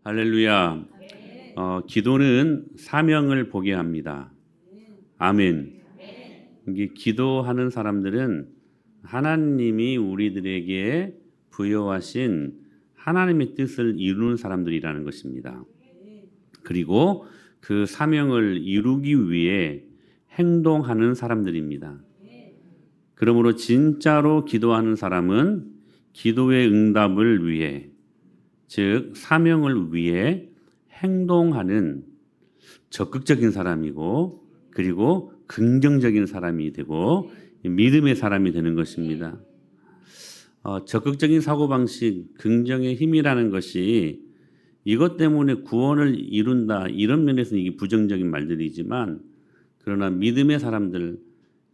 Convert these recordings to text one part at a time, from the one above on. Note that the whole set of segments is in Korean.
할렐루야. 기도는 사명을 보게 합니다. 아멘. 이게 기도하는 사람들은 하나님이 우리들에게 부여하신 하나님의 뜻을 이루는 사람들이라는 것입니다. 그리고 그 사명을 이루기 위해 행동하는 사람들입니다. 그러므로 진짜로 기도하는 사람은 기도의 응답을 위해, 즉 사명을 위해 행동하는 적극적인 사람이고, 그리고 긍정적인 사람이 되고 믿음의 사람이 되는 것입니다. 적극적인 사고방식, 긍정의 힘이라는 것이 이것 때문에 구원을 이룬다, 이런 면에서는 이게 부정적인 말들이지만, 그러나 믿음의 사람들,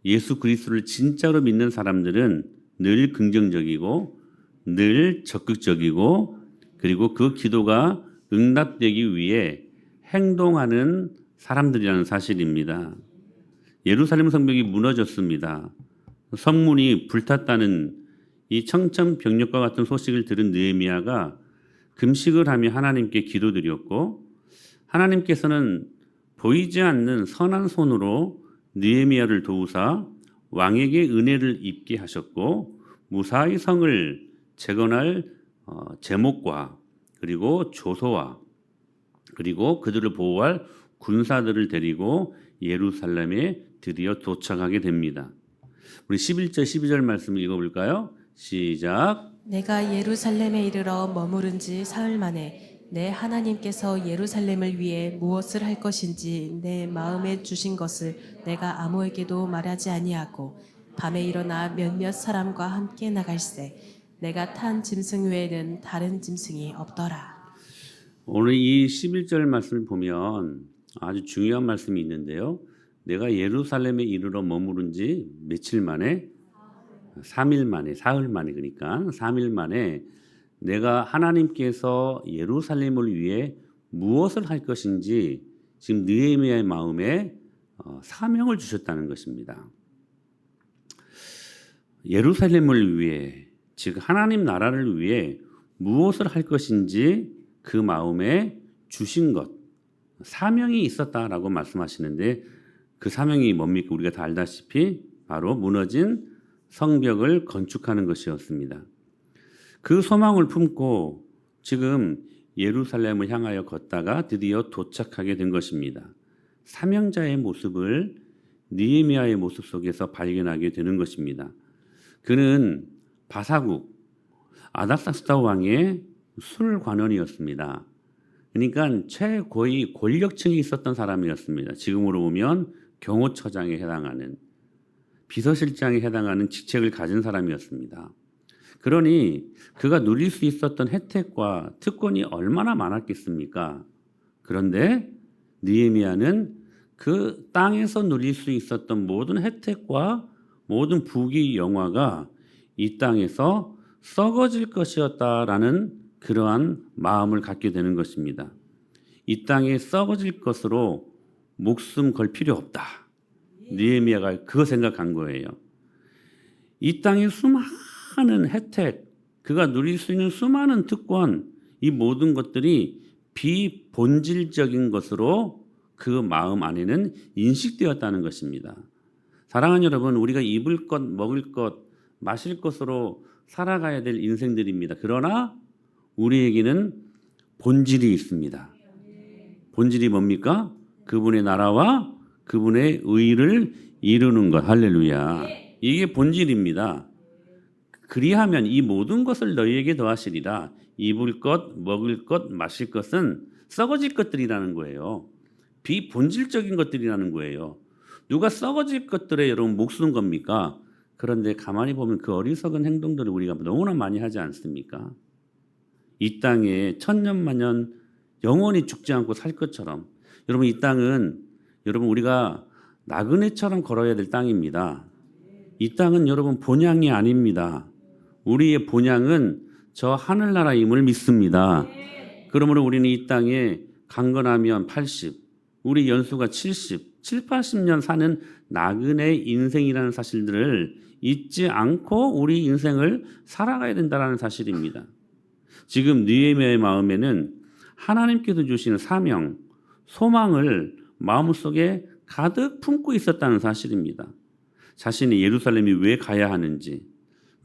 예수 그리스도를 진짜로 믿는 사람들은 늘 긍정적이고 늘 적극적이고, 그리고 그 기도가 응답되기 위해 행동하는 사람들이라는 사실입니다. 예루살렘 성벽이 무너졌습니다. 성문이 불탔다는 이 청천벽력과 같은 소식을 들은 느헤미야가 금식을 하며 하나님께 기도드렸고, 하나님께서는 보이지 않는 선한 손으로 느헤미야를 도우사 왕에게 은혜를 입게 하셨고, 무사히 성을 재건할 제목과 그리고 조소와 그리고 그들을 보호할 군사들을 데리고 예루살렘에 드디어 도착하게 됩니다. 우리 11절 12절 말씀을 읽어볼까요? 시작. 내가 예루살렘에 이르러 머무른 지 사흘 만에 내 하나님께서 예루살렘을 위해 무엇을 할 것인지 내 마음에 주신 것을 내가 아무에게도 말하지 아니하고 밤에 일어나 몇몇 사람과 함께 나갈새 내가 탄 짐승 외에는 다른 짐승이 없더라. 오늘 이 11절 말씀을 보면 아주 중요한 말씀이 있는데요. 내가 예루살렘에 이르러 머무른 지 며칠 만에? 3일 만에, 사흘 만에, 그러니까 3일 만에 내가 하나님께서 예루살렘을 위해 무엇을 할 것인지 지금 느헤미야의 마음에 사명을 주셨다는 것입니다. 예루살렘을 위해, 즉 하나님 나라를 위해 무엇을 할 것인지 그 마음에 주신 것, 사명이 있었다라고 말씀하시는데, 그 사명이 뭡니까? 우리가 다 알다시피 바로 무너진 성벽을 건축하는 것이었습니다. 그 소망을 품고 지금 예루살렘을 향하여 걷다가 드디어 도착하게 된 것입니다. 사명자의 모습을 느헤미야의 모습 속에서 발견하게 되는 것입니다. 그는 바사국 아닥사스다 왕의 술관원이었습니다. 그러니까 최고의 권력층이 있었던 사람이었습니다. 지금으로 보면 경호처장에 해당하는, 비서실장에 해당하는 직책을 가진 사람이었습니다. 그러니 그가 누릴 수 있었던 혜택과 특권이 얼마나 많았겠습니까? 그런데 느헤미야는 그 땅에서 누릴 수 있었던 모든 혜택과 모든 부귀 영화가 이 땅에서 썩어질 것이었다라는 그러한 마음을 갖게 되는 것입니다. 이 땅에 썩어질 것으로 목숨 걸 필요 없다. 느헤미야가 그거 생각한 거예요. 이 땅의 수많은 혜택, 그가 누릴 수 있는 수많은 특권, 이 모든 것들이 비본질적인 것으로 그 마음 안에는 인식되었다는 것입니다. 사랑하는 여러분, 우리가 입을 것, 먹을 것, 마실 것으로 살아가야 될 인생들입니다. 그러나 우리에게는 본질이 있습니다. 본질이 뭡니까? 그분의 나라와 그분의 의를 이루는 것. 할렐루야. 이게 본질입니다. 그리하면 이 모든 것을 너희에게 더하시리라. 입을 것, 먹을 것, 마실 것은 썩어질 것들이라는 거예요. 비본질적인 것들이라는 거예요. 누가 썩어질 것들에 여러분 목숨 겁니까? 그런데 가만히 보면 그 어리석은 행동들을 우리가 너무나 많이 하지 않습니까? 이 땅에 천년만년 영원히 죽지 않고 살 것처럼, 여러분 이 땅은 여러분 우리가 나그네처럼 걸어야 될 땅입니다. 이 땅은 여러분 본향이 아닙니다. 우리의 본향은 저 하늘나라임을 믿습니다. 그러므로 우리는 이 땅에 강건하면 80, 우리 연수가 70, 80년 사는 나그네 인생이라는 사실들을 잊지 않고 우리 인생을 살아가야 된다는 사실입니다. 지금 느헤미야의 마음에는 하나님께서 주시는 사명, 소망을 마음속에 가득 품고 있었다는 사실입니다. 자신이 예루살렘이 왜 가야 하는지,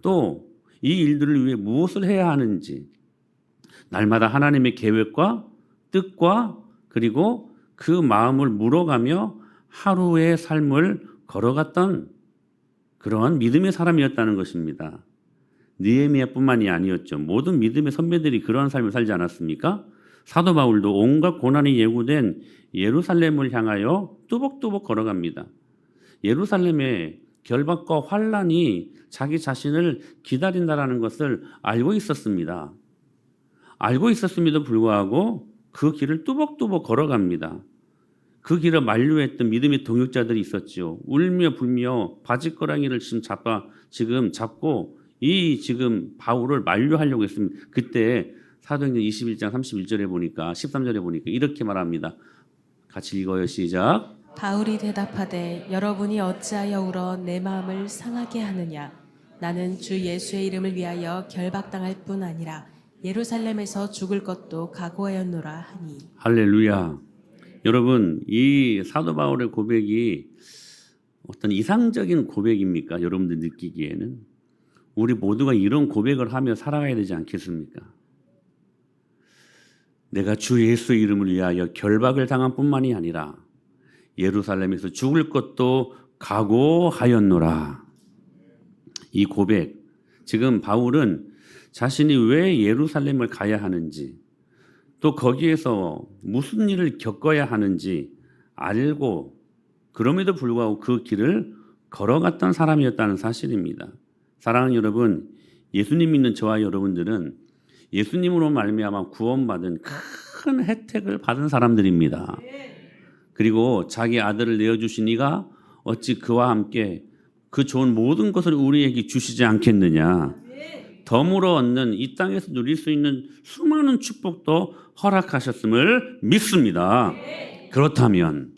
또 이 일들을 위해 무엇을 해야 하는지, 날마다 하나님의 계획과 뜻과 그리고 그 마음을 물어가며 하루의 삶을 걸어갔던 그러한 믿음의 사람이었다는 것입니다. 느헤미야뿐만이 아니었죠. 모든 믿음의 선배들이 그러한 삶을 살지 않았습니까? 사도 바울도 온갖 고난이 예고된 예루살렘을 향하여 뚜벅뚜벅 걸어갑니다. 예루살렘의 결박과 환란이 자기 자신을 기다린다라는 것을 알고 있었습니다. 알고 있었음에도 불구하고 그 길을 뚜벅뚜벅 걸어갑니다. 그 길을 만류했던 믿음의 동역자들이 있었죠. 울며 불며 바짓거랑이를 지금 잡고 이 지금 바울을 만류하려고 했습니다. 그때 사도행전 21장 31절에 보니까 13절에 보니까 이렇게 말합니다. 같이 읽어요. 시작. 바울이 대답하되 여러분이 어찌하여 울어 내 마음을 상하게 하느냐. 나는 주 예수의 이름을 위하여 결박당할 뿐 아니라 예루살렘에서 죽을 것도 각오하였노라 하니. 할렐루야. 여러분, 이 사도 바울의 고백이 어떤 이상적인 고백입니까? 여러분들 느끼기에는 우리 모두가 이런 고백을 하며 살아가야 되지 않겠습니까? 내가 주 예수의 이름을 위하여 결박을 당한 뿐만이 아니라 예루살렘에서 죽을 것도 각오하였노라. 이 고백, 지금 바울은 자신이 왜 예루살렘을 가야 하는지, 또 거기에서 무슨 일을 겪어야 하는지 알고 그럼에도 불구하고 그 길을 걸어갔던 사람이었다는 사실입니다. 사랑하는 여러분, 예수님 믿는 저와 여러분들은 예수님으로 말미암아 구원받은 큰 혜택을 받은 사람들입니다. 그리고 자기 아들을 내어주신 이가 어찌 그와 함께 그 좋은 모든 것을 우리에게 주시지 않겠느냐. 덤으로 얻는 이 땅에서 누릴 수 있는 수많은 축복도 허락하셨음을 믿습니다. 그렇다면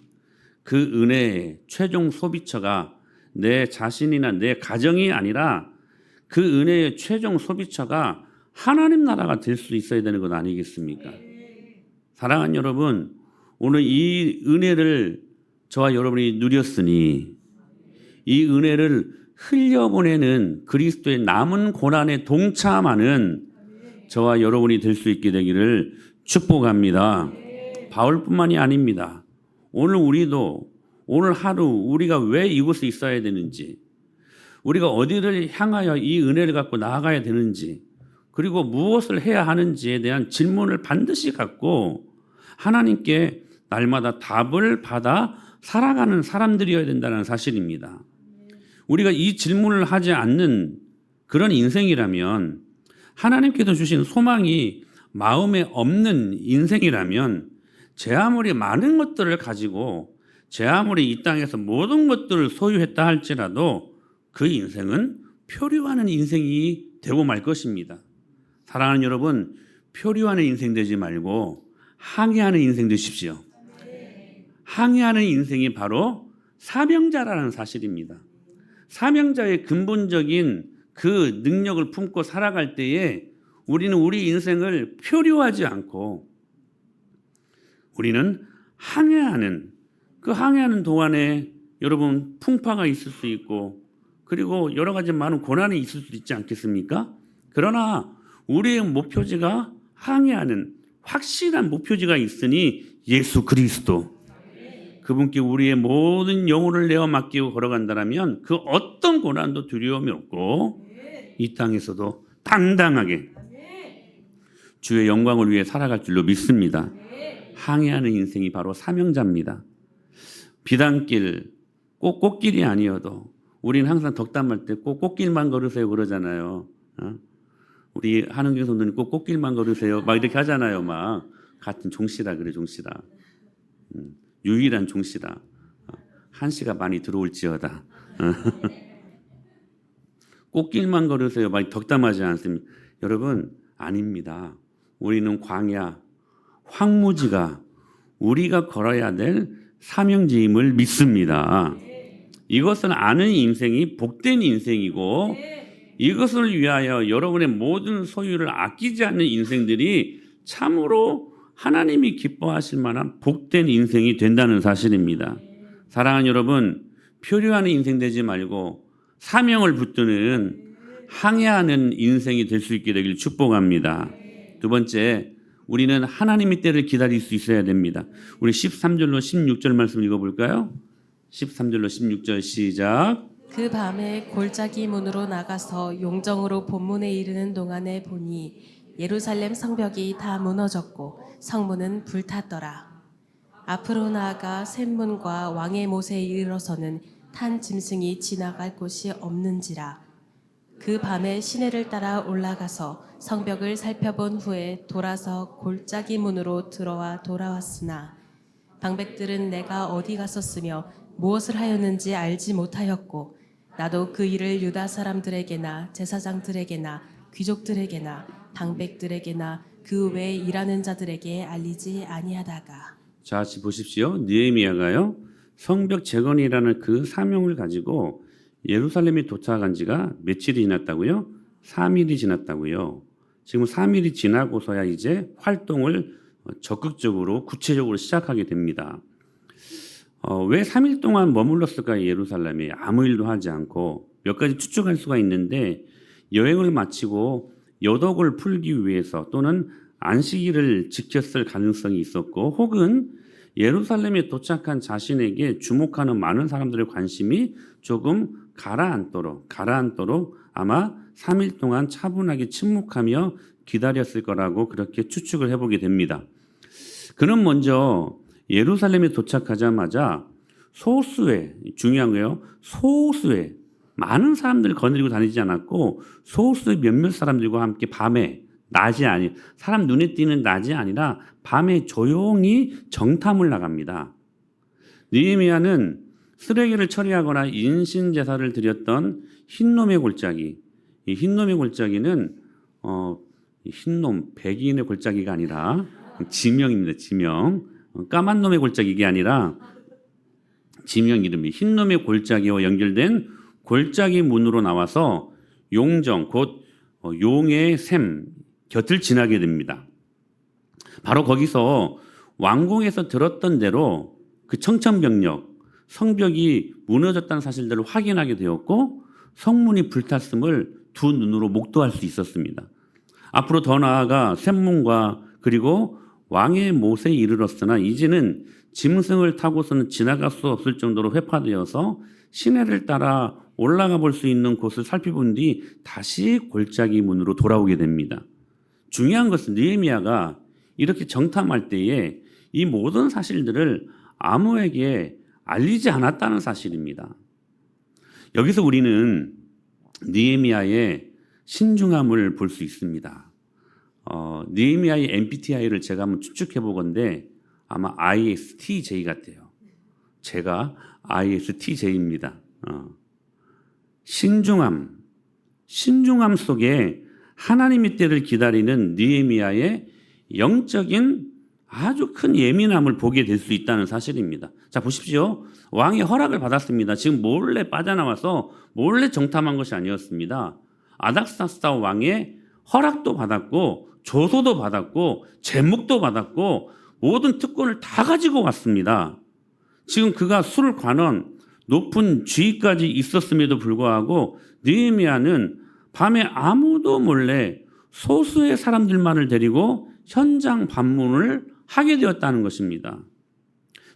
그 은혜의 최종 소비처가 내 자신이나 내 가정이 아니라 그 은혜의 최종 소비처가 하나님 나라가 될 수 있어야 되는 것 아니겠습니까? 사랑하는 여러분, 오늘 이 은혜를 저와 여러분이 누렸으니 이 은혜를 흘려보내는 그리스도의 남은 고난에 동참하는 저와 여러분이 될 수 있게 되기를 축복합니다. 바울뿐만이 아닙니다. 오늘 우리도 오늘 하루 우리가 왜 이곳에 있어야 되는지, 우리가 어디를 향하여 이 은혜를 갖고 나아가야 되는지, 그리고 무엇을 해야 하는지에 대한 질문을 반드시 갖고 하나님께 날마다 답을 받아 살아가는 사람들이어야 된다는 사실입니다. 우리가 이 질문을 하지 않는 그런 인생이라면, 하나님께서 주신 소망이 마음에 없는 인생이라면, 제 아무리 많은 것들을 가지고 제 아무리 이 땅에서 모든 것들을 소유했다 할지라도 그 인생은 표류하는 인생이 되고 말 것입니다. 사랑하는 여러분, 표류하는 인생 되지 말고 항해하는 인생 되십시오. 항해하는 인생이 바로 사명자라는 사실입니다. 사명자의 근본적인 그 능력을 품고 살아갈 때에 우리는 우리 인생을 표류하지 않고 우리는 항해하는, 그 항해하는 동안에 여러분 풍파가 있을 수 있고 그리고 여러 가지 많은 고난이 있을 수 있지 않겠습니까? 그러나 우리의 목표지가 항해하는 확실한 목표지가 있으니 예수 그리스도, 그분께 우리의 모든 영혼을 내어 맡기고 걸어간다면 그 어떤 고난도 두려움이 없고 이 땅에서도 당당하게 주의 영광을 위해 살아갈 줄로 믿습니다. 항해하는 인생이 바로 사명자입니다. 비단길, 꼭 꽃길이 아니어도 우리는 항상 덕담할 때 꼭 꽃길만 걸으세요 그러잖아요. 우리 한은경 선생님 꼭 꽃길만 걸으세요 막 이렇게 하잖아요. 막 같은 종씨라 그래, 종씨라. 유일한 종씨라. 한시가 많이 들어올지어다. 꽃길만 걸으세요 막 덕담하지 않습니다. 여러분, 아닙니다. 우리는 광야, 황무지가 우리가 걸어야 될 사명지임을 믿습니다. 이것을 아는 인생이 복된 인생이고 이것을 위하여 여러분의 모든 소유를 아끼지 않는 인생들이 참으로 하나님이 기뻐하실 만한 복된 인생이 된다는 사실입니다. 사랑하는 여러분, 표류하는 인생 되지 말고 사명을 붙드는 항해하는 인생이 될 수 있게 되길 축복합니다. 두 번째, 우리는 하나님의 때를 기다릴 수 있어야 됩니다. 우리 13절로 16절 말씀 읽어볼까요? 13절로 16절 시작. 그 밤에 골짜기 문으로 나가서 용정으로 본문에 이르는 동안에 보니 예루살렘 성벽이 다 무너졌고 성문은 불탔더라. 앞으로 나아가 샘문과 왕의 못에 이르러서는 탄 짐승이 지나갈 곳이 없는지라. 그 밤에 시내를 따라 올라가서 성벽을 살펴본 후에 돌아서 골짜기 문으로 들어와 돌아왔으나 방백들은 내가 어디 갔었으며 무엇을 하였는지 알지 못하였고 나도 그 일을 유다 사람들에게나 제사장들에게나 귀족들에게나 방백들에게나 그 외에 일하는 자들에게 알리지 아니하다가. 자, 같이 보십시오. 느헤미야가요, 성벽 재건이라는 그 사명을 가지고 예루살렘에 도착한 지가 며칠이 지났다고요? 3일이 지났다고요. 지금 3일이 지나고서야 이제 활동을 적극적으로 구체적으로 시작하게 됩니다. 왜 3일 동안 머물렀을까요? 예루살렘에 아무 일도 하지 않고. 몇 가지 추측할 수가 있는데, 여행을 마치고 여독을 풀기 위해서 또는 안식일을 지켰을 가능성이 있었고, 혹은 예루살렘에 도착한 자신에게 주목하는 많은 사람들의 관심이 조금 가라앉도록 아마 3일 동안 차분하게 침묵하며 기다렸을 거라고 그렇게 추측을 해보게 됩니다. 그는 먼저 예루살렘에 도착하자마자 소수의, 중요한 거예요, 소수의 많은 사람들을 거느리고 다니지 않았고 소수의 몇몇 사람들과 함께 밤에, 낮이 아니, 사람 눈에 띄는 낮이 아니라 밤에 조용히 정탐을 나갑니다. 느헤미야는 쓰레기를 처리하거나 인신제사를 드렸던 흰놈의 골짜기, 이 흰놈의 골짜기는 흰놈, 백인의 골짜기가 아니라 지명입니다. 지명. 까만 놈의 골짜기 이게 아니라 지명 이름이 흰놈의 골짜기와 연결된 골짜기 문으로 나와서 용정, 곧 용의 샘 곁을 지나게 됩니다. 바로 거기서 왕궁에서 들었던 대로 그 청천벽력, 성벽이 무너졌다는 사실들을 확인하게 되었고 성문이 불탔음을 두 눈으로 목도할 수 있었습니다. 앞으로 더 나아가 샘문과 그리고 왕의 못에 이르렀으나 이제는 짐승을 타고서는 지나갈 수 없을 정도로 회파되어서 시내를 따라 올라가 볼 수 있는 곳을 살펴본 뒤 다시 골짜기 문으로 돌아오게 됩니다. 중요한 것은 느헤미야가 이렇게 정탐할 때에 이 모든 사실들을 아무에게 알리지 않았다는 사실입니다. 여기서 우리는 느헤미야의 신중함을 볼 수 있습니다. 느헤미야의 MBTI를 제가 한번 추측해 보건데 아마 ISTJ 같아요. 제가 ISTJ입니다. 신중함 속에 하나님의 때를 기다리는 느헤미야의 영적인 아주 큰 예민함을 보게 될 수 있다는 사실입니다. 자, 보십시오. 왕의 허락을 받았습니다. 지금 몰래 빠져나와서 몰래 정탐한 것이 아니었습니다. 아닥사스다 왕의 허락도 받았고 조소도 받았고 제목도 받았고 모든 특권을 다 가지고 왔습니다. 지금 그가 술 관원 높은 지위까지 있었음에도 불구하고 느헤미야는 밤에 아무도 몰래 소수의 사람들만을 데리고 현장 방문을 하게 되었다는 것입니다.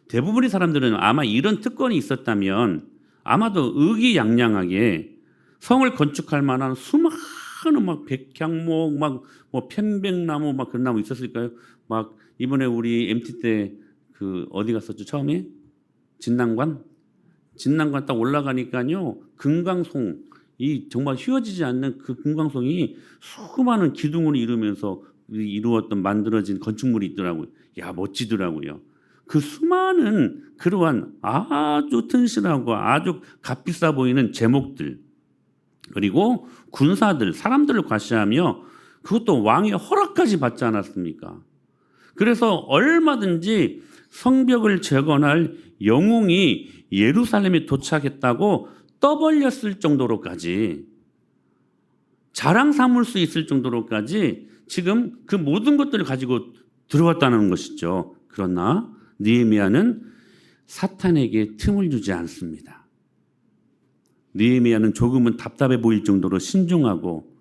대부분의 사람들은 아마 이런 특권이 있었다면 아마도 의기양양하게 성을 건축할 만한 수많은 막 백향목, 막 뭐 편백나무, 막 그런 나무 있었을까요? 막 이번에 우리 MT 때 그 어디 갔었죠? 처음에 진난관 딱 올라가니까요, 금강송, 이 정말 휘어지지 않는 그 금강송이 수많은 기둥으로 이루면서 이루었던 만들어진 건축물이 있더라고요. 야, 멋지더라고요. 그 수많은 그러한 아주 튼실하고 아주 값비싸 보이는 제목들, 그리고 군사들, 사람들을 과시하며 그것도 왕의 허락까지 받지 않았습니까? 그래서 얼마든지 성벽을 재건할 영웅이 예루살렘에 도착했다고 떠벌렸을 정도로까지, 자랑 삼을 수 있을 정도로까지 지금 그 모든 것들을 가지고 들어왔다는 것이죠. 그러나 느헤미야는 사탄에게 틈을 주지 않습니다. 느헤미야는 조금은 답답해 보일 정도로 신중하고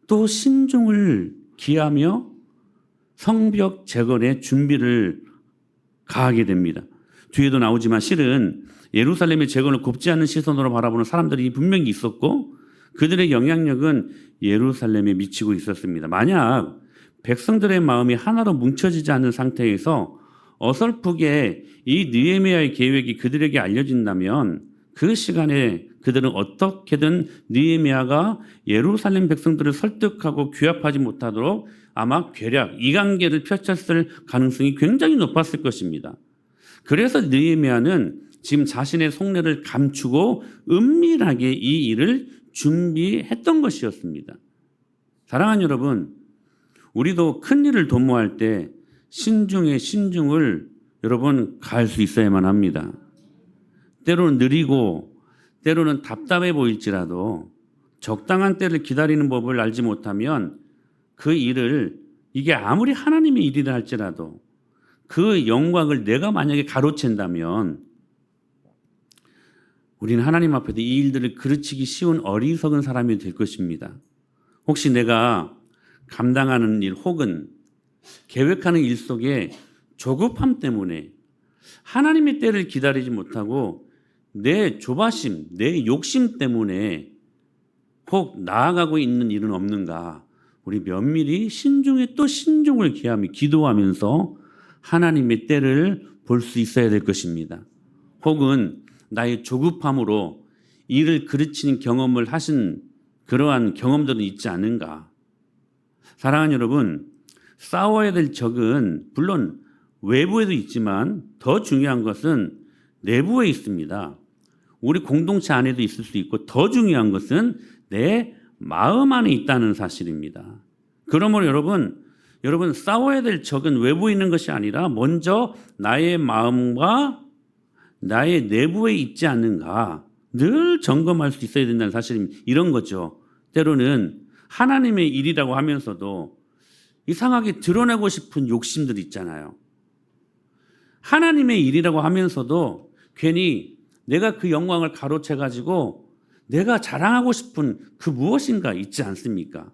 또 신중을 기하며 성벽 재건의 준비를 가하게 됩니다. 뒤에도 나오지만 실은 예루살렘의 재건을 곱지 않은 시선으로 바라보는 사람들이 분명히 있었고 그들의 영향력은 예루살렘에 미치고 있었습니다. 만약 백성들의 마음이 하나로 뭉쳐지지 않는 상태에서 어설프게 이 느헤미야의 계획이 그들에게 알려진다면 그 시간에 그들은 어떻게든 느헤미야가 예루살렘 백성들을 설득하고 규합하지 못하도록 아마 괴략, 이간계를 펼쳤을 가능성이 굉장히 높았을 것입니다. 그래서 느헤미야는 지금 자신의 속내를 감추고 은밀하게 이 일을 준비했던 것이었습니다. 사랑하는 여러분, 우리도 큰 일을 도모할 때 신중의 신중을 여러분 가할 수 있어야만 합니다. 때로는 느리고 때로는 답답해 보일지라도 적당한 때를 기다리는 법을 알지 못하면 그 일을 이게 아무리 하나님의 일이라 할지라도 그 영광을 내가 만약에 가로챈다면 우리는 하나님 앞에서 이 일들을 그르치기 쉬운 어리석은 사람이 될 것입니다. 혹시 내가 감당하는 일 혹은 계획하는 일 속에 조급함 때문에 하나님의 때를 기다리지 못하고 내 조바심, 내 욕심 때문에 혹 나아가고 있는 일은 없는가? 우리 면밀히 신중에 또 신중을 기하며 기도하면서 하나님의 때를 볼 수 있어야 될 것입니다. 혹은 나의 조급함으로 일을 그르치는 경험을 하신 그러한 경험들은 있지 않은가? 사랑하는 여러분, 싸워야 될 적은 물론 외부에도 있지만 더 중요한 것은 내부에 있습니다. 우리 공동체 안에도 있을 수 있고 더 중요한 것은 내 마음 안에 있다는 사실입니다. 그러므로 여러분 싸워야 될 적은 외부에 있는 것이 아니라 먼저 나의 마음과 나의 내부에 있지 않는가 늘 점검할 수 있어야 된다는 사실입니다. 이런 거죠. 때로는 하나님의 일이라고 하면서도 이상하게 드러내고 싶은 욕심들이 있잖아요. 하나님의 일이라고 하면서도 괜히 내가 그 영광을 가로채 가지고 내가 자랑하고 싶은 그 무엇인가 있지 않습니까?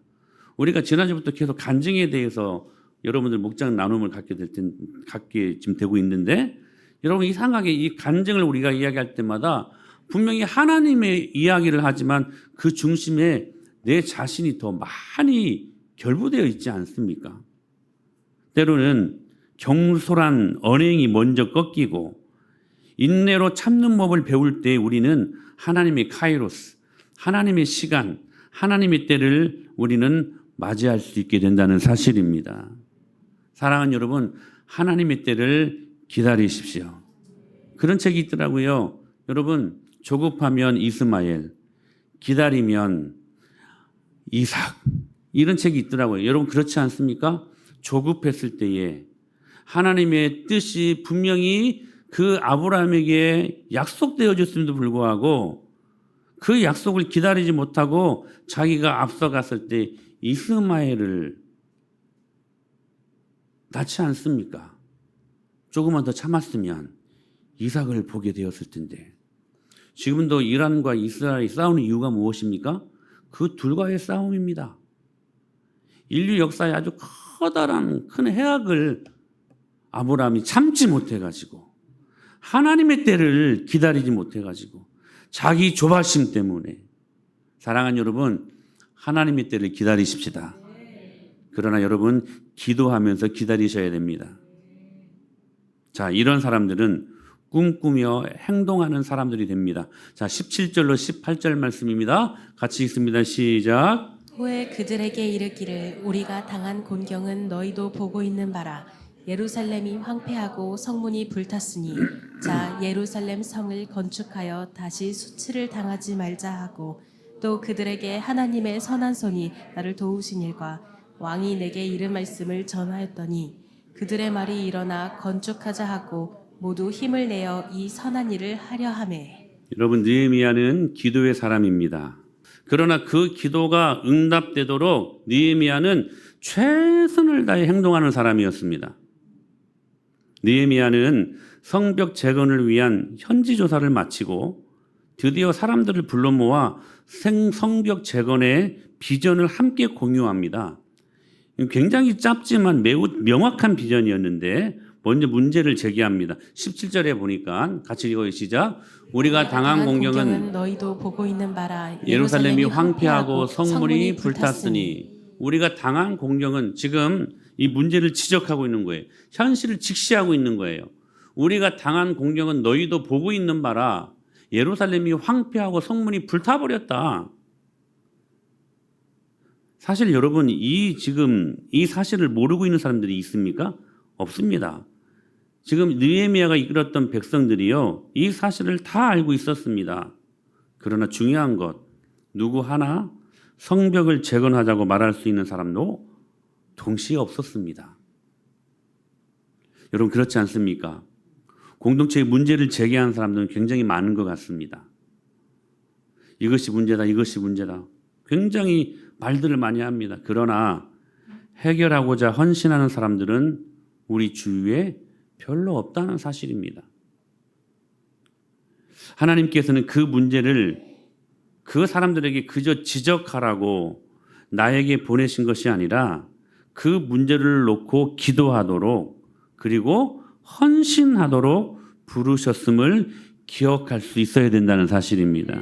우리가 지난주부터 계속 간증에 대해서 여러분들 목장 나눔을 갖게 지금 되고 있는데 여러분 이상하게 이 간증을 우리가 이야기할 때마다 분명히 하나님의 이야기를 하지만 그 중심에 내 자신이 더 많이 결부되어 있지 않습니까? 때로는 경솔한 언행이 먼저 꺾이고 인내로 참는 법을 배울 때 우리는 하나님의 카이로스, 하나님의 시간, 하나님의 때를 우리는 맞이할 수 있게 된다는 사실입니다. 사랑하는 여러분, 하나님의 때를 기다리십시오. 그런 책이 있더라고요. 여러분, 조급하면 이스마엘, 기다리면 이삭, 이런 책이 있더라고요. 여러분 그렇지 않습니까? 조급했을 때에 하나님의 뜻이 분명히 그 아브라함에게 약속되어졌음에도 불구하고 그 약속을 기다리지 못하고 자기가 앞서갔을 때 이스마엘을 낳지 않습니까? 조금만 더 참았으면 이삭을 보게 되었을 텐데 지금도 이란과 이스라엘이 싸우는 이유가 무엇입니까? 그 둘과의 싸움입니다. 인류 역사에 아주 커다란 큰 해악을 아브라함이 참지 못해가지고 하나님의 때를 기다리지 못해가지고 자기 조바심 때문에 사랑하는 여러분 하나님의 때를 기다리십시다. 그러나 여러분 기도하면서 기다리셔야 됩니다. 자, 이런 사람들은 꿈꾸며 행동하는 사람들이 됩니다. 자, 17절로 18절 말씀입니다. 같이 읽습니다. 시작. 후에 그들에게 이르기를 우리가 당한 곤경은 너희도 보고 있는 바라. 예루살렘이 황폐하고 성문이 불탔으니 자 예루살렘 성을 건축하여 다시 수치를 당하지 말자 하고 또 그들에게 하나님의 선한 손이 나를 도우신 일과 왕이 내게 이른 말씀을 전하였더니 그들의 말이 일어나 건축하자 하고 모두 힘을 내어 이 선한 일을 하려 하매. 여러분 느헤미야는 기도의 사람입니다. 그러나 그 기도가 응답되도록 느헤미야는 최선을 다해 행동하는 사람이었습니다. 느헤미야는 성벽 재건을 위한 현지 조사를 마치고 드디어 사람들을 불러 모아 성벽 재건의 비전을 함께 공유합니다. 굉장히 짧지만 매우 명확한 비전이었는데 먼저 문제를 제기합니다. 17절에 보니까 같이 읽어요. 시작. 우리가 당한 공경은 너희도 보고 있는 바라. 예루살렘이 황폐하고 성문이 불탔으니. 우리가 당한 공경은 지금 이 문제를 지적하고 있는 거예요. 현실을 직시하고 있는 거예요. 우리가 당한 공경은 너희도 보고 있는 바라. 예루살렘이 황폐하고 성문이 불타버렸다. 사실 여러분 지금 이 사실을 모르고 있는 사람들이 있습니까? 없습니다. 지금 느헤미야가 이끌었던 백성들이요, 이 사실을 다 알고 있었습니다. 그러나 중요한 것, 누구 하나 성벽을 재건하자고 말할 수 있는 사람도 동시에 없었습니다. 여러분 그렇지 않습니까? 공동체의 문제를 제기하는 사람들은 굉장히 많은 것 같습니다. 이것이 문제다, 이것이 문제다. 굉장히 말들을 많이 합니다. 그러나 해결하고자 헌신하는 사람들은 우리 주위에 별로 없다는 사실입니다. 하나님께서는 그 문제를 그 사람들에게 그저 지적하라고 나에게 보내신 것이 아니라 그 문제를 놓고 기도하도록 그리고 헌신하도록 부르셨음을 기억할 수 있어야 된다는 사실입니다.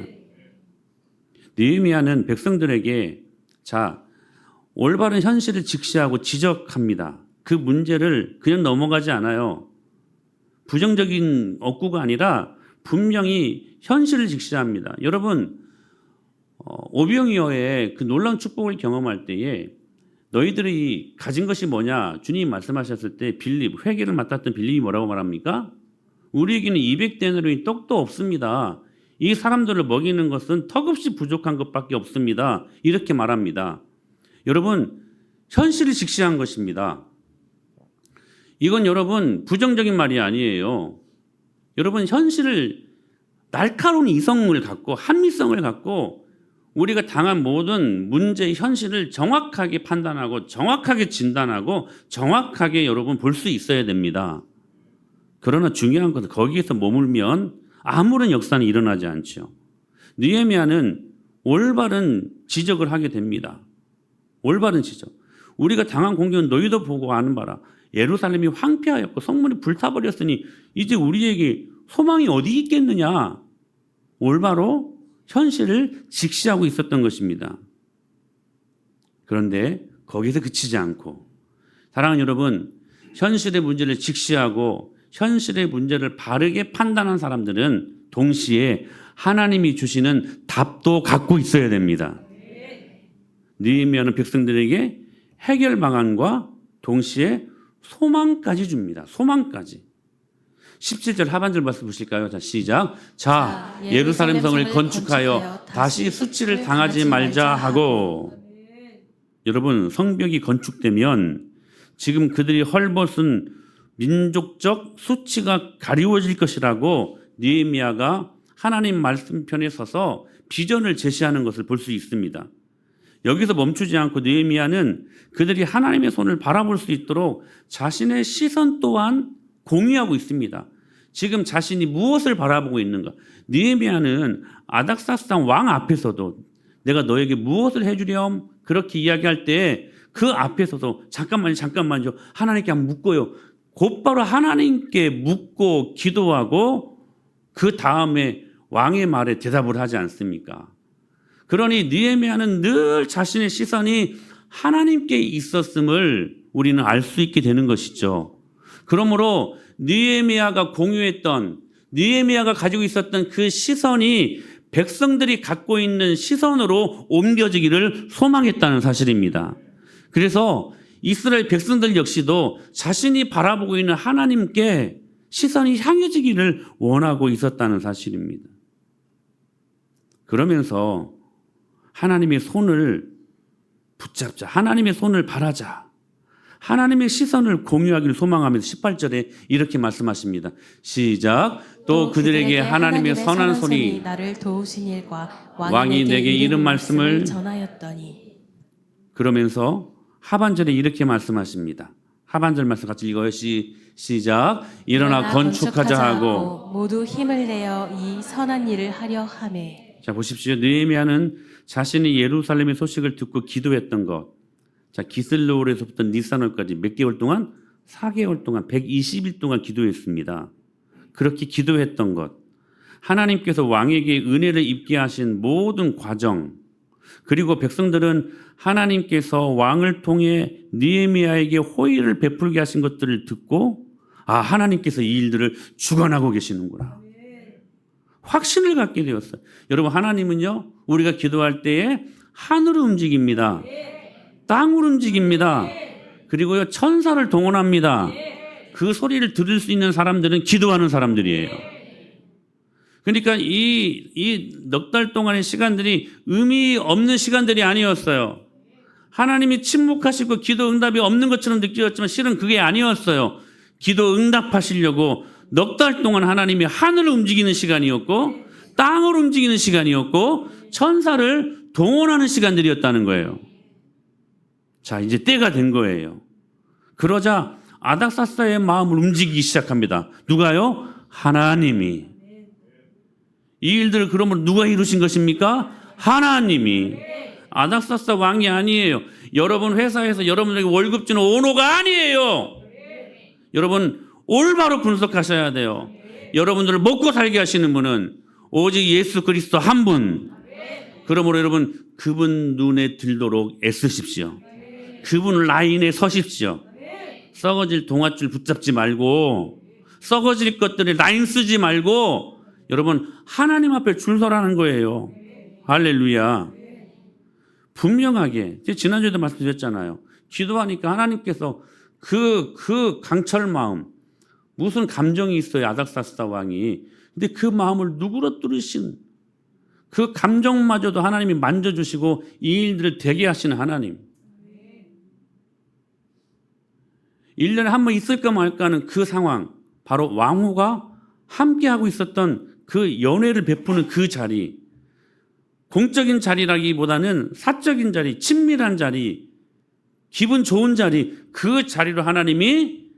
느헤미야는 백성들에게 올바른 현실을 직시하고 지적합니다. 그 문제를 그냥 넘어가지 않아요. 부정적인 억구가 아니라 분명히 현실을 직시합니다. 여러분 오병이어의 그 놀라운 축복을 경험할 때에 너희들이 가진 것이 뭐냐 주님이 말씀하셨을 때 빌립 회개를 맡았던 빌립이 뭐라고 말합니까? 우리에게는 200데나리온의 떡도 없습니다. 이 사람들을 먹이는 것은 턱없이 부족한 것밖에 없습니다. 이렇게 말합니다. 여러분 현실을 직시한 것입니다. 이건 여러분 부정적인 말이 아니에요. 여러분 현실을 날카로운 이성을 갖고 합리성을 갖고 우리가 당한 모든 문제의 현실을 정확하게 판단하고 정확하게 진단하고 정확하게 여러분 볼 수 있어야 됩니다. 그러나 중요한 것은 거기에서 머물면 아무런 역사는 일어나지 않죠. 느헤미야는 올바른 지적을 하게 됩니다. 올바른 지적. 우리가 당한 공경은 너희도 보고 아는 바라. 예루살렘이 황폐하였고 성문이 불타버렸으니 이제 우리에게 소망이 어디 있겠느냐. 올바로 현실을 직시하고 있었던 것입니다. 그런데 거기서 그치지 않고 사랑하는 여러분, 현실의 문제를 직시하고 현실의 문제를 바르게 판단한 사람들은 동시에 하나님이 주시는 답도 갖고 있어야 됩니다. 느헤미야는 백성들에게 해결 방안과 동시에 소망까지 줍니다. 소망까지. 17절 하반절 말씀 보실까요? 시작. 예루살렘 성을 건축하여 다시 수치를 당하지 말자 하고. 여러분 성벽이 건축되면 지금 그들이 헐벗은 민족적 수치가 가리워질 것이라고 느헤미야가 하나님 말씀편에 서서 비전을 제시하는 것을 볼 수 있습니다. 여기서 멈추지 않고 느헤미야는 그들이 하나님의 손을 바라볼 수 있도록 자신의 시선 또한 공유하고 있습니다. 지금 자신이 무엇을 바라보고 있는가? 느헤미야는 아닥사스당 왕 앞에서도 내가 너에게 무엇을 해주렴 그렇게 이야기할 때 그 앞에서도 잠깐만요 하나님께 한번 묻고요. 곧바로 하나님께 묻고 기도하고 그 다음에 왕의 말에 대답을 하지 않습니까? 그러니 느헤미야는 늘 자신의 시선이 하나님께 있었음을 우리는 알 수 있게 되는 것이죠. 그러므로 느헤미야가 공유했던 느헤미야가 가지고 있었던 그 시선이 백성들이 갖고 있는 시선으로 옮겨지기를 소망했다는 사실입니다. 그래서 이스라엘 백성들 역시도 자신이 바라보고 있는 하나님께 시선이 향해지기를 원하고 있었다는 사실입니다. 그러면서 하나님의 손을 붙잡자. 하나님의 손을 바라자. 하나님의 시선을 공유하기를 소망하면서 18절에 이렇게 말씀하십니다. 시작. 또 그들에게 하나님의 선한 손이 나를 도우신 일과 왕이 내게 이른 말씀을 전하였더니. 그러면서 하반절에 이렇게 말씀하십니다. 하반절 말씀 같이 읽어요. 시작. 일어나 건축하자 하고 모두 힘을 내어 이 선한 일을 하려 하매. 자, 보십시오. 느헤미야는 자신이 예루살렘의 소식을 듣고 기도했던 것. 자, 기슬로울에서부터 니산월까지 몇 개월 동안? 4개월 동안 120일 동안 기도했습니다. 그렇게 기도했던 것. 하나님께서 왕에게 은혜를 입게 하신 모든 과정. 그리고 백성들은 하나님께서 왕을 통해 느헤미야에게 호의를 베풀게 하신 것들을 듣고 하나님께서 이 일들을 주관하고 계시는구나. 확신을 갖게 되었어요. 여러분, 하나님은요, 우리가 기도할 때에 하늘을 움직입니다. 땅을 움직입니다. 그리고요, 천사를 동원합니다. 그 소리를 들을 수 있는 사람들은 기도하는 사람들이에요. 그러니까 이 넉 달 동안의 시간들이 의미 없는 시간들이 아니었어요. 하나님이 침묵하시고 기도 응답이 없는 것처럼 느껴졌지만 실은 그게 아니었어요. 기도 응답하시려고 넉 달 동안 하나님이 하늘을 움직이는 시간이었고 땅을 움직이는 시간이었고 천사를 동원하는 시간들이었다는 거예요. 자, 이제 때가 된 거예요. 그러자 아닥사스다의 마음을 움직이기 시작합니다. 누가요? 하나님이. 이 일들을 그러면 누가 이루신 것입니까? 하나님이. 아닥사스다 왕이 아니에요. 여러분 회사에서 여러분에게 월급 주는 오너가 아니에요. 여러분 올바로 분석하셔야 돼요. 여러분들을 먹고 살게 하시는 분은 오직 예수 그리스도 한 분. 그러므로 여러분 그분 눈에 들도록 애쓰십시오. 그분 라인에 서십시오. 썩어질 동아줄 붙잡지 말고 썩어질 것들에 라인 쓰지 말고 여러분 하나님 앞에 줄 서라는 거예요. 할렐루야. 분명하게 지난주에도 말씀드렸잖아요. 기도하니까 하나님께서 그 강철 마음 무슨 감정이 있어요. 아닥사스다 왕이. 근데 그 마음을 누그러뜨리신 그 감정마저도 하나님이 만져주시고 이 일들을 되게 하시는 하나님. 1년에 한 번 있을까 말까 하는 그 상황, 바로 왕후가 함께하고 있었던 그 연회를 베푸는 그 자리, 공적인 자리라기보다는 사적인 자리, 친밀한 자리, 기분 좋은 자리, 그 자리로 하나님이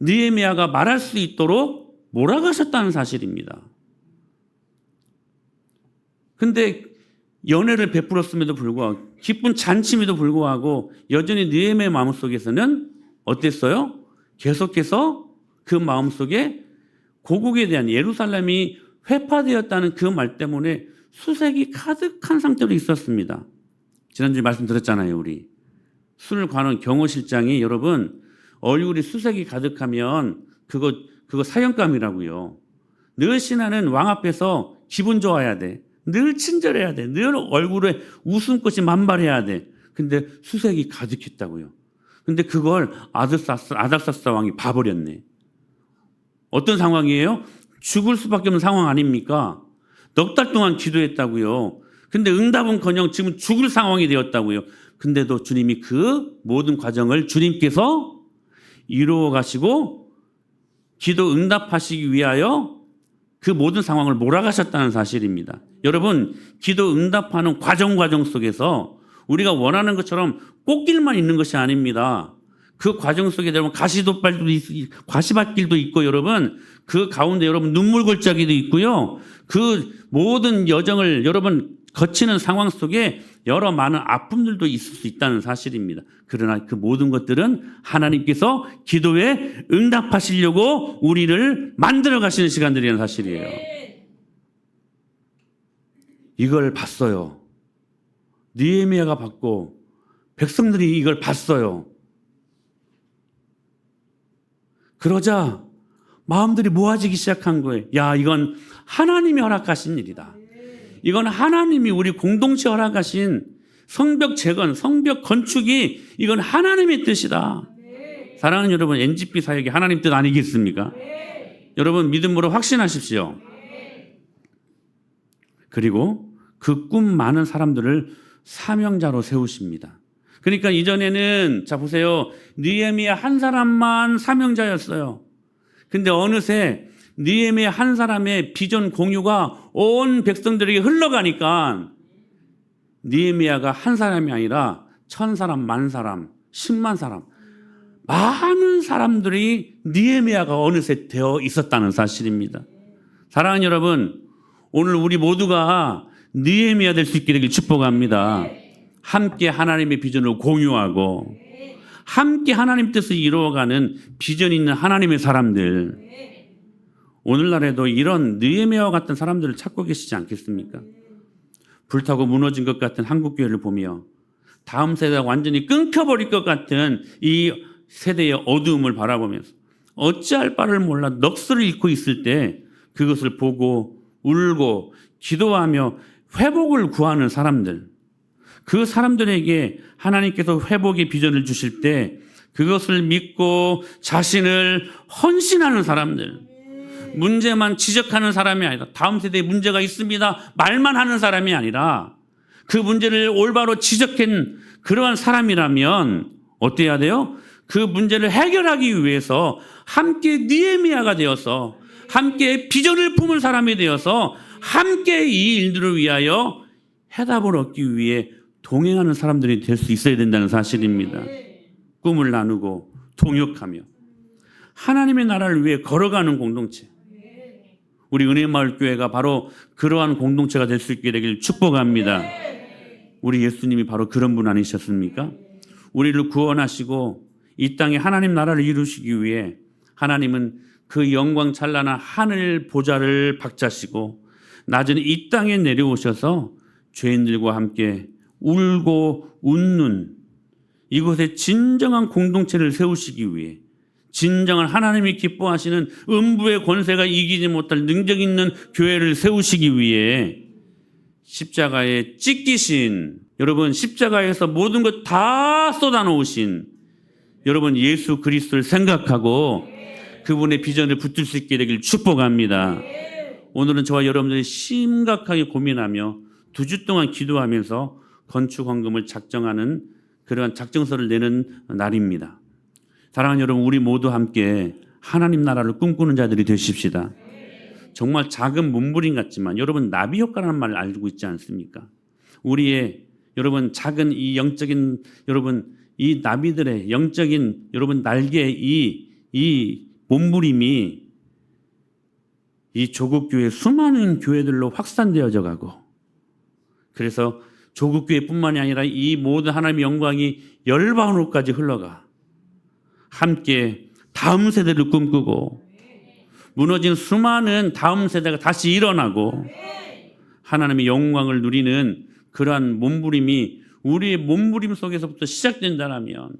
느헤미야가 말할 수 있도록 몰아가셨다는 사실입니다. 근데 연회를 베풀었음에도 불구하고 기쁜 잔치임에도 불구하고 여전히 느헤미야의 마음속에서는 어땠어요? 계속해서 그 마음속에 고국에 대한 예루살렘이 회파되었다는 그 말 때문에 수색이 가득한 상태로 있었습니다. 지난주에 말씀드렸잖아요. 우리 술 관원 경호실장이 여러분 얼굴이 수색이 가득하면 그거 사형감이라고요. 늘 신하는 왕 앞에서 기분 좋아야 돼. 늘 친절해야 돼. 늘 얼굴에 웃음꽃이 만발해야 돼. 근데 수색이 가득했다고요. 근데 그걸 아닥사스다 왕이 봐버렸네. 어떤 상황이에요? 죽을 수밖에 없는 상황 아닙니까? 넉 달 동안 기도했다고요. 근데 응답은커녕 지금 죽을 상황이 되었다고요. 근데도 주님이 그 모든 과정을 주님께서 이루어 가시고 기도 응답하시기 위하여 그 모든 상황을 몰아가셨다는 사실입니다. 여러분, 기도 응답하는 과정 속에서 우리가 원하는 것처럼 꽃길만 있는 것이 아닙니다. 그 과정 속에 여러분 가시밭길도 있고 여러분 그 가운데 여러분 눈물 골짜기도 있고요. 그 모든 여정을 여러분 거치는 상황 속에 여러 많은 아픔들도 있을 수 있다는 사실입니다. 그러나 그 모든 것들은 하나님께서 기도에 응답하시려고 우리를 만들어 가시는 시간들이라는 사실이에요. 이걸 봤어요. 느헤미야가 봤고 백성들이 이걸 봤어요. 그러자 마음들이 모아지기 시작한 거예요. 야, 이건 하나님이 허락하신 일이다. 이건 하나님이 우리 공동체 허락하신 성벽 재건, 성벽 건축이 이건 하나님의 뜻이다. 사랑하는 여러분, NGP 사역이 하나님 뜻 아니겠습니까? 여러분 믿음으로 확신하십시오. 그리고 그 꿈 많은 사람들을 사명자로 세우십니다. 그러니까 이전에는 자 보세요. 느헤미야 한 사람만 사명자였어요. 근데 어느새 느헤미야 한 사람의 비전 공유가 온 백성들에게 흘러가니까 느헤미야가 한 사람이 아니라 1000사람, 10,000사람, 10만 사람, 많은 사람들이 느헤미야가 어느새 되어 있었다는 사실입니다. 사랑하는 여러분, 오늘 우리 모두가 느헤미야 될 수 있게 되길 축복합니다. 함께 하나님의 비전을 공유하고 함께 하나님 뜻을 이루어가는 비전 있는 하나님의 사람들, 오늘날에도 이런 느헤미야와 같은 사람들을 찾고 계시지 않겠습니까? 불타고 무너진 것 같은 한국교회를 보며 다음 세대가 완전히 끊겨버릴 것 같은 이 세대의 어두움을 바라보면서 어찌할 바를 몰라 넋을 잃고 있을 때 그것을 보고 울고 기도하며 회복을 구하는 사람들, 그 사람들에게 하나님께서 회복의 비전을 주실 때 그것을 믿고 자신을 헌신하는 사람들, 문제만 지적하는 사람이 아니라 다음 세대에 문제가 있습니다 말만 하는 사람이 아니라 그 문제를 올바로 지적한 그러한 사람이라면 어때야 돼요? 그 문제를 해결하기 위해서 함께 느헤미야가 되어서 함께 비전을 품은 사람이 되어서 함께 이 일들을 위하여 해답을 얻기 위해 동행하는 사람들이 될 수 있어야 된다는 사실입니다. 꿈을 나누고 동역하며 하나님의 나라를 위해 걸어가는 공동체, 우리 은혜마을교회가 바로 그러한 공동체가 될 수 있게 되길 축복합니다. 우리 예수님이 바로 그런 분 아니셨습니까? 우리를 구원하시고 이 땅에 하나님 나라를 이루시기 위해 하나님은 그 영광 찬란한 하늘 보좌를 박차시고 낮은 이 땅에 내려오셔서 죄인들과 함께 울고 웃는 이곳에 진정한 공동체를 세우시기 위해, 진정한 하나님이 기뻐하시는 음부의 권세가 이기지 못할 능력 있는 교회를 세우시기 위해 십자가에 찢기신, 여러분 십자가에서 모든 것 다 쏟아놓으신 여러분 예수 그리스도를 생각하고 그분의 비전을 붙들 수 있게 되길 축복합니다. 오늘은 저와 여러분들이 심각하게 고민하며 2주 동안 기도하면서 건축 헌금을 작정하는 그러한 작정서를 내는 날입니다. 사랑하는 여러분, 우리 모두 함께 하나님 나라를 꿈꾸는 자들이 되십시다. 정말 작은 몸부림 같지만 여러분 나비 효과라는 말을 알고 있지 않습니까? 우리의 여러분 작은 이 영적인 여러분 이 나비들의 영적인 여러분 날개 이 몸부림이 이 조국 교회 수많은 교회들로 확산되어져 가고, 그래서 조국 교회뿐만이 아니라 이 모든 하나님의 영광이 열방으로까지 흘러가 함께 다음 세대를 꿈꾸고 무너진 수많은 다음 세대가 다시 일어나고 하나님의 영광을 누리는 그러한 몸부림이 우리의 몸부림 속에서부터 시작된다면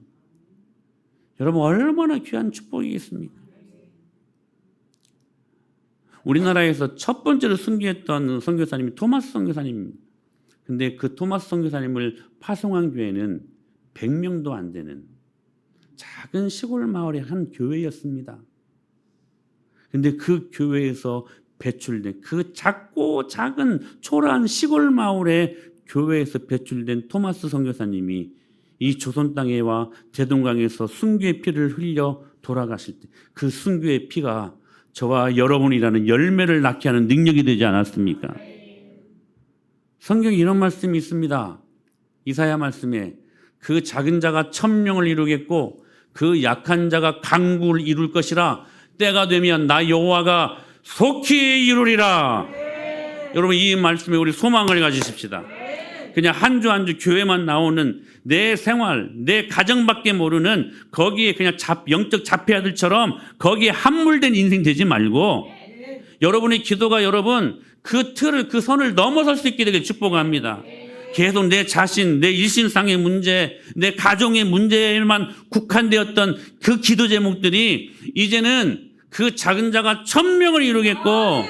여러분 얼마나 귀한 축복이겠습니까? 우리나라에서 첫 번째로 순교했던 선교사님이 토마스 선교사님입니다. 근데 그 토마스 선교사님을 파송한 교회는 100명도 안 되는 작은 시골 마을의 한 교회였습니다. 근데 그 교회에서 배출된 그 작고 작은 초라한 시골 마을의 교회에서 배출된 토마스 선교사님이 이 조선 땅에와 대동강에서 순교의 피를 흘려 돌아가실 때 그 순교의 피가 저와 여러분이라는 열매를 낳게 하는 능력이 되지 않았습니까? 성경에 이런 말씀이 있습니다. 이사야 말씀에 그 작은 자가 1000명을 이루겠고 그 약한 자가 강구를 이룰 것이라. 때가 되면 나 여호와가 속히 이루리라. 여러분 이 말씀에 우리 소망을 가지십시다. 그냥 한 주 한 주 교회만 나오는 내 생활, 내 가정밖에 모르는 거기에 그냥 영적 자폐아들처럼 거기에 함몰된 인생 되지 말고 여러분의 기도가 여러분 그 틀을 그 선을 넘어설 수 있게 되길 축복합니다. 계속 내 자신, 내 일신상의 문제, 내 가정의 문제에만 국한되었던 그 기도 제목들이 이제는 그 작은 자가 1000명을 이루겠고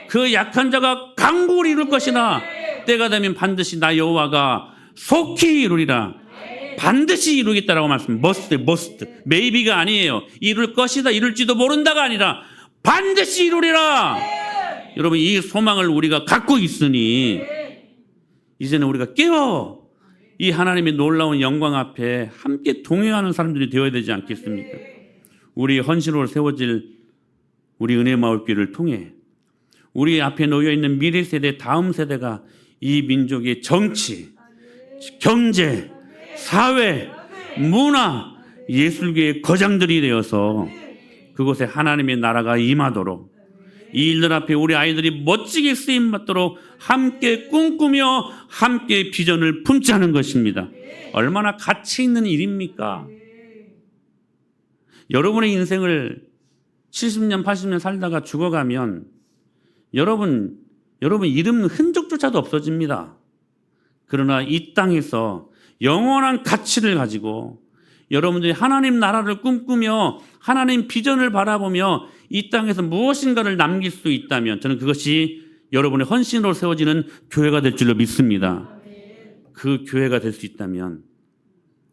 그 약한 자가 강국을 이룰 것이나 때가 되면 반드시 나 여호와가 속히 이루리라. 반드시 이루겠다라고 말씀. must, maybe가 아니에요. 이룰 것이다, 이룰지도 모른다가 아니라 반드시 이루리라. 여러분 이 소망을 우리가 갖고 있으니 이제는 우리가 깨워 이 하나님의 놀라운 영광 앞에 함께 동행하는 사람들이 되어야 되지 않겠습니까? 우리 헌신으로 세워질 우리 은혜 마을교회를 통해 우리 앞에 놓여 있는 미래 세대, 다음 세대가 이 민족의 정치, 경제, 사회, 문화, 예술계의 거장들이 되어서 그곳에 하나님의 나라가 임하도록, 이 일들 앞에 우리 아이들이 멋지게 쓰임 받도록 함께 꿈꾸며 함께 비전을 품자는 것입니다. 얼마나 가치 있는 일입니까? 여러분의 인생을 70년, 80년 살다가 죽어가면 여러분 이름 흔적조차도 없어집니다. 그러나 이 땅에서 영원한 가치를 가지고 여러분들이 하나님 나라를 꿈꾸며 하나님 비전을 바라보며 이 땅에서 무엇인가를 남길 수 있다면 저는 그것이 여러분의 헌신으로 세워지는 교회가 될 줄로 믿습니다. 그 교회가 될 수 있다면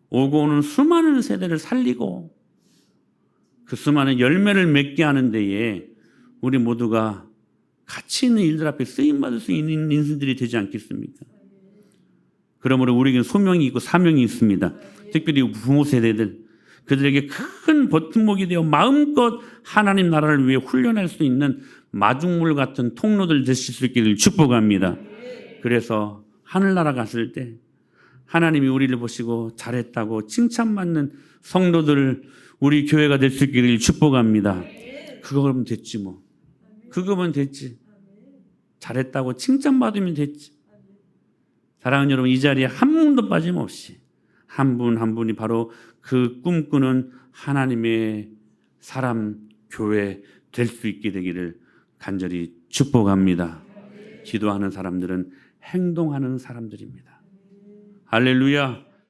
오고 오는 수많은 세대를 살리고 그 수많은 열매를 맺게 하는 데에 우리 모두가 가치 있는 일들 앞에 쓰임받을 수 있는 인생들이 되지 않겠습니까? 그러므로 우리에게는 소명이 있고 사명이 있습니다. 특별히 부모 세대들, 그들에게 큰 버팀목이 되어 마음껏 하나님 나라를 위해 훈련할 수 있는 마중물 같은 통로들 되실 수 있기를 축복합니다. 그래서 하늘나라 갔을 때 하나님이 우리를 보시고 잘했다고 칭찬받는 성도들, 우리 교회가 될 수 있기를 축복합니다. 그거면 됐지 뭐. 그거면 됐지. 잘했다고 칭찬받으면 됐지. 사랑하는 여러분, 이 자리에 한 분도 빠짐없이 한 분 한 분이 바로 그 꿈꾸는 하나님의 사람, 교회 될 수 있게 되기를 간절히 축복합니다. 기도하는 사람들은 행동하는 사람들입니다. 할렐루야.